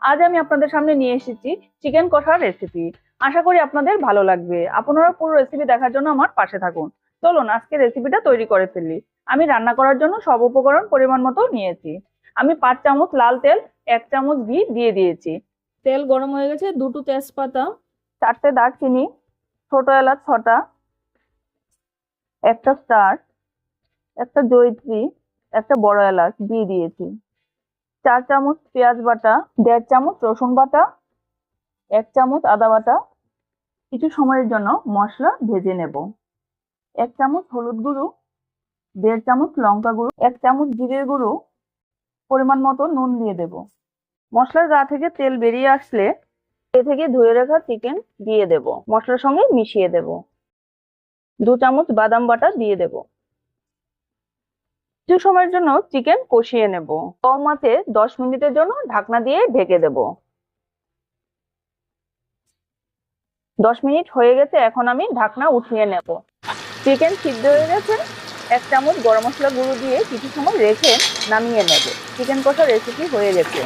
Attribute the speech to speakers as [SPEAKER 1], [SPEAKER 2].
[SPEAKER 1] আজ আমি আপনাদের সামনে নিয়ে এসেছি চিকেন কষার রেসিপি। আশা করি আপনাদের ভালো লাগবে। আপনারা পুরো রেসিপি দেখার জন্য আমার পাশে থাকুন। চলুন আজকে রেসিপিটা তৈরি করে ফেলি। আমি রান্না করার জন্য সব উপকরণ পরিমাণ মতো নিয়েছি। আমি 5 চামচ লাল তেল, 1 চামচ ঘি দিয়ে দিয়েছি। তেল গরম হয়ে গেছে। 2টো তেজপাতা, 4টে দারচিনি, ছোট এলাচ 6টা, একটা স্টার, একটা জয়িত্রী, একটা বড় এলাচ দিয়ে দিয়েছি। 4 চামচ পেঁয়াজ বাটা, 1.5 চামচ রসুন বাটা, 1 চামচ আদা বাটা। কিছু সময়ের জন্য মশলা ভেজে নেব। 1 চামচ হলুদ গুঁড়ো, 1.5 চামচ লঙ্কা গুঁড়ো, 1 চামচ জিরের গুঁড়ো, পরিমাণ মতো নুন দিয়ে দেব। মশলার গা থেকে তেল বেরিয়ে আসলে এ থেকে ধুয়ে রাখা চিকেন দিয়ে দেব। মশলার সঙ্গে মিশিয়ে দেব। 2 চামচ বাদাম বাটা দিয়ে দেব। কিছু সময়ের জন্য চিকেন কষিয়ে নেব। কম আঁচে 10 মিনিটের জন্য ঢাকনা দিয়ে ঢেকে দেব। 10 মিনিট হয়ে গেছে, এখন আমি ঢাকনা উঠিয়ে নেব। চিকেন সিদ্ধ হয়ে গেছে। 1 চামচ গরম মশলা গুঁড়ো দিয়ে কিছু সময় রেখে নামিয়ে নেব। চিকেন কষা রেসিপি হয়ে গেছে।